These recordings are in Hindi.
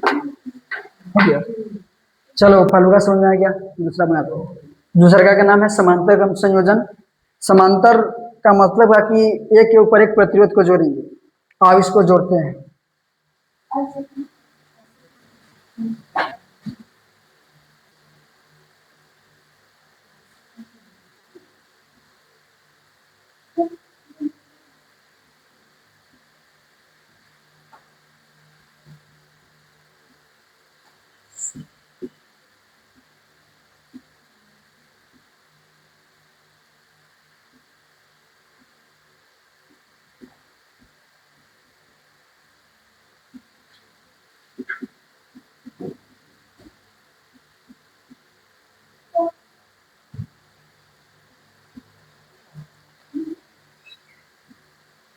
हो गया। चलो फालूका समझ में आ गया। दूसरा बनाते हैं। दूसरा का नाम है समांतर क्रम संयोजन। समांतर का मतलब है कि एक के ऊपर एक प्रतिरोध को जोड़ेंगे। आप इसको जोड़ते हैं।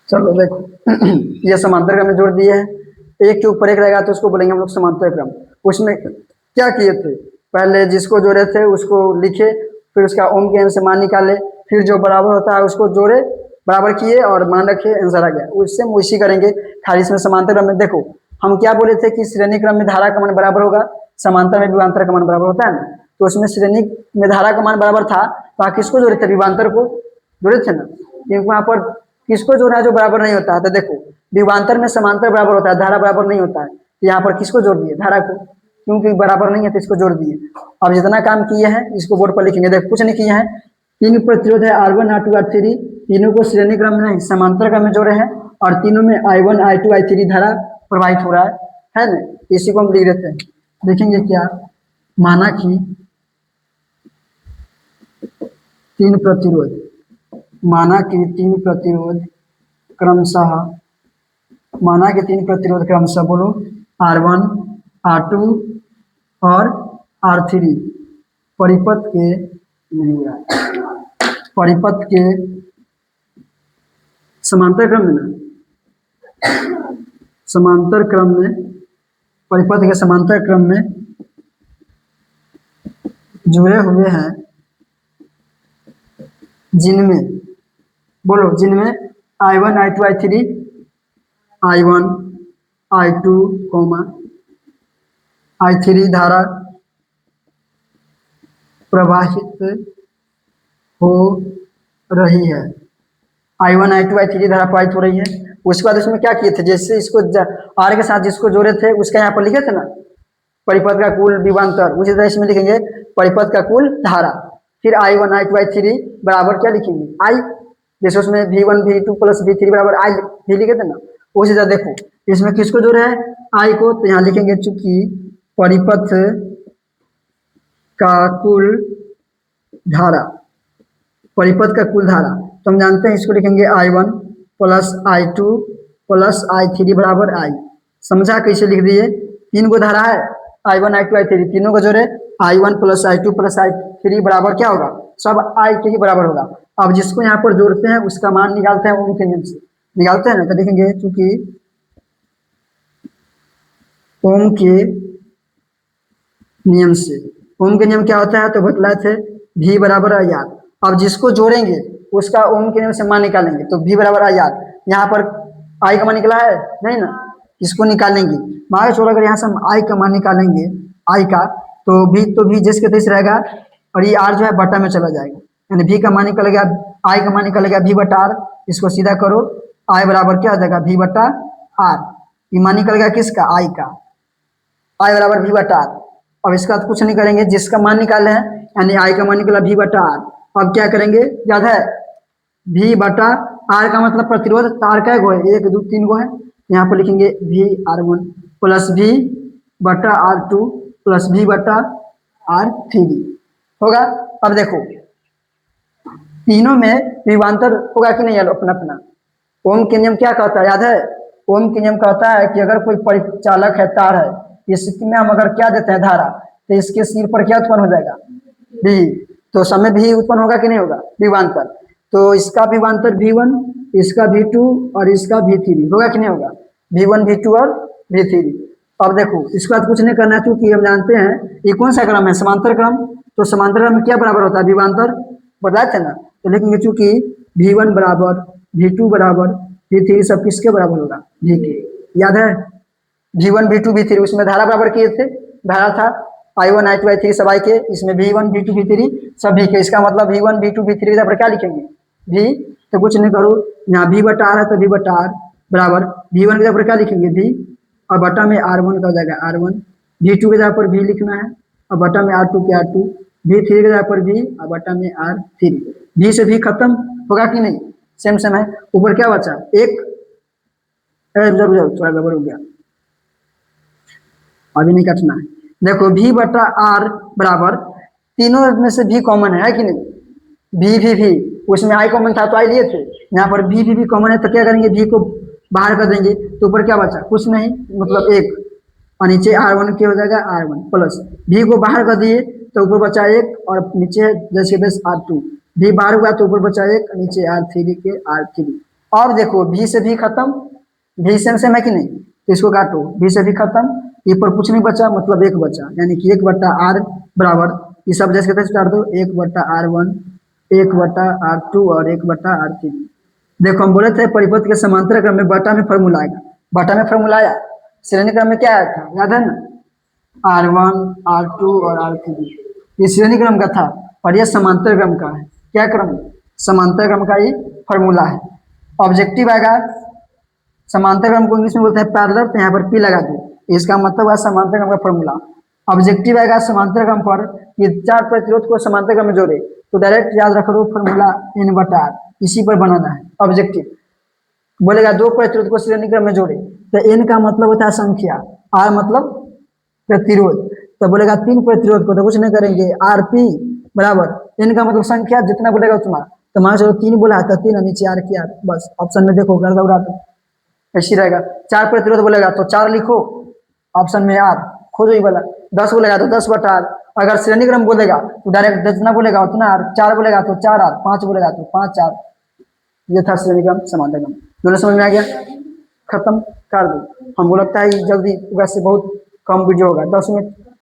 चलो देखो ये समांतर क्रम में जोड़ दिए हैं। एक के ऊपर एक रहेगा तो उसको बोलेंगे हम लोग समांतर क्रम। उसमें क्या किए थे, पहले जिसको जोड़े थे उसको लिखे, फिर उसका ओम के एन से मान निकाले, फिर जो बराबर होता है उसको जोड़े, बराबर किए और मान रखे, आंसर आ गया। उससे हम वैसी करेंगे। खाली इसमें समांतर क्रम में देखो हम क्या बोले थे कि श्रेणी क्रम में धारा का मान बराबर होगा, समांतर में विभवांतर का मान बराबर होता है ना। तो उसमें श्रेणी में धारा का मान बराबर था तो आप किसको जोड़े थे, विभवांतर को जोड़े थे ना। क्योंकि वहां पर किसको जोड़ना है जो बराबर नहीं होता है, तो देखो विभवांतर में समांतर बराबर होता है, धारा बराबर नहीं होता है। तो यहाँ पर किसको जोड़ दिए, धारा को, क्योंकि बराबर नहीं है तो इसको जोड़ दिए। अब जितना काम किए हैं इसको बोर्ड पर लिखेंगे। देखो कुछ नहीं किए हैं। तीन प्रतिरोध है R1 R2 R3, तीनों को श्रेणी क्रम में नहीं समांतर क्रम में जोड़े हैं और तीनों में I1 I2 I3 धारा प्रवाहित हो रहा है ना। इसी को हम लिख देते हैं। देखेंगे क्या, माना कि तीन प्रतिरोध, माना कि तीन प्रतिरोध क्रमशः, माना कि तीन प्रतिरोध क्रमशः बोलो R1 R2 और R3 परिपथ के नहीं हो रहा है, परिपथ के समांतर क्रम में ना, समांतर क्रम में, परिपथ के समांतर क्रम में जुड़े हुए हैं, जिनमें बोलो जिनमें I1 I2 I3, I1 I2 I3 धारा प्रवाहित हो रही है। I1 I2 I3 धारा प्रवाहित हो रही है। उसके बाद उसमें क्या किए थे, जैसे इसको आर के साथ जिसको जोड़े थे उसका यहाँ पर लिखे थे ना परिपथ का कुल विभवांतर, उसी तरह इसमें लिखेंगे परिपथ का कुल धारा। फिर I1 I2 I3 बराबर क्या लिखेंगे, I, जैसे उसमें V1 V2 प्लस V3 बराबर I भी लिखे थे ना। उसी तरह देखो इसमें किसको जोड़े है, I को, तो यहाँ लिखेंगे चूंकि परिपथ का कुल धारा, परिपथ का कुल धारा, तो हम जानते हैं इसको लिखेंगे I1 plus I2 plus I3 बराबर I। समझा कैसे लिख दिए, तीन को धारा है I1 I2 I3, तीनों को जोड़े I1 plus I2 plus I3 बराबर क्या होगा, सब I के ही बराबर होगा। अब जिसको यहाँ पर जोड़ते हैं उसका मान निकालते हैं, ओम के नियम से निकालते हैं ना। तो देखेंगे चूंकि ओम के नियम से, ओम के नियम क्या होता है तो बतलाए थे V बराबर I R। अब जिसको जोड़ेंगे उसका ओम के नियम से मान निकालेंगे, तो V बराबर I R। यहाँ पर I का मान निकला है नहीं ना, इसको निकालेंगे। मान छोड़ अगर यहाँ से हम I का मान निकालेंगे, I का, तो V जिसके तेज रहेगा और ये R जो है बटा में चला जाएगा, यानी V का मान निकल गया, I का मान निकल गया V बटा R। इसको सीधा करो, I बराबर क्या आ जाएगा V बटा R। ये मान निकल गया किसका, I का, I बराबर V बटा R। अब इसका कुछ नहीं करेंगे, जिसका मान निकाले हैं यानी I का मान निकला V बटा R। अब क्या करेंगे, याद है V बटा R का मतलब प्रतिरोध, तार का गो है, 1 2 3 गो है। यहाँ पर लिखेंगे VR1 प्लस V बटा R2 प्लस V बटा R3 होगा। अब देखो तीनों में विभवांतर होगा कि नहीं, अपना अपना। ओम के नियम क्या कहता है, याद है, ओम के नियम कहता है कि अगर कोई परिचालक है, तार है, इसमें हम अगर क्या देते हैं धारा, तो इसके सिर पर क्या उत्पन्न हो जाएगा, V। तो समय भी उत्पन्न होगा कि नहीं होगा, विभवांतर। तो इसका विभवांतर V1, इसका V2 और इसका V3 होगा कि नहीं होगा, V1 V2 और V3। अब देखो इसके बाद कुछ नहीं करना है, क्योंकि हम जानते हैं ये कौन सा क्रम है, समांतर क्रम। तो समांतर क्रम में क्या बराबर होता है, विभवांतर, बताए थे ना। तो लिखेंगे चूंकि V1 बराबर V2 बराबर V3 सब किसके बराबर होगा, V के, याद है। V1 V2 V3 उसमें धारा बराबर किए थे, धारा था I1 I2 I3 सब I के, इसमें V1 V2 V3 सभी के, इसका मतलब V1 V2 V3 के बराबर क्या लिखेंगे V, तो कुछ नहीं करो, यहाँ V बटा R है तो V बटा R बराबर V1 के बराबर क्या लिखेंगे V, और बटा में R1 का हो जाएगा R1, V2 के जगह पर V लिखना है और बटा में R2 के R2, V3 के जगह पर V और बटा में R3, V से V खत्म होगा कि नहीं, सेम सेम है, ऊपर क्या बचा एक, थोड़ा गड़बड़ हो गया, अभी नहीं कटना है, देखो V बटा R बराबर तीनों में से V कॉमन है कि नहीं, V उसमें I कॉमन था तो I लिए थे, यहाँ पर V कॉमन है तो क्या करेंगे V को बाहर कर देंगे तो ऊपर क्या बचा कुछ नहीं, मतलब एक, और नीचे R1 क्या हो जाएगा R1 प्लस V को बाहर कर दिए तो ऊपर बचा एक और नीचे जैसे बस R2, V बाहर हुआ तो ऊपर बचा एक, नीचे R3 के R3, और देखो V से V खत्म, V सेम है कि नहीं, तो इसको काटो, V से V खत्म, ये पर कुछ नहीं बचा मतलब एक बचा, यानी कि 1 बटा R बराबर ये सब जैसे कैसे काट दो 1 बटा R1 1 बटा R2 और 1 बटा R3। देखो हम बोले थे परिपथ के समांतर क्रम में बटा में फॉर्मूला आएगा, बटा में फॉर्मूला आया, श्रेणी क्रम में क्या आया था याद है ना, R1 R2 और R3, ये श्रेणी क्रम का था और ये समांतर क्रम का है, क्या क्रम, समांतर क्रम का ये फॉर्मूला है। ऑब्जेक्टिव आएगा, समांतर क्रम को इंग्लिश में बोलते हैं पैरेलल, तो यहाँ पर P लगा दो, इसका मतलब है समांतर क्रम का फॉर्मूला। ऑब्जेक्टिव आएगा समांतर क्रम पर ये चार प्रतिरोध को समांतर क्रम में जोड़े, तो डायरेक्ट याद रख लो फॉर्मूला N बटा R, इसी पर बनाना है। ऑब्जेक्टिव बोलेगा दो प्रतिरोध को श्रेणी क्रम में जोड़े, तो N का मतलब होता है संख्या, R मतलब प्रतिरोध, तो बोलेगा तीन प्रतिरोध को तो कुछ नहीं करेंगे RP बराबर N का मतलब संख्या, जितना बोलेगा उतना, तो मान चलो 3 बोला तो 3 नीचे R की R, बस ऑप्शन में देखो गर्दा उड़ा दो, ऐसी रहेगा। 4 प्रतिरोध बोलेगा तो 4 लिखो, ऑप्शन में R खोजो ही वाला, 10 बोलेगा तो 10 बटा R, अगर श्रेणी क्रम बोलेगा तो डायरेक्ट जितना बोलेगा उतना R, 4 बोलेगा तो 4R, 5 बोलेगा तो 5R, ये था श्रेणी क्रम समांतर क्रम। दोनों समझ में आ गया, खत्म कर दो। हमको लगता है जल्दी वैसे बहुत कम वीडियो होगा, 10 मिनट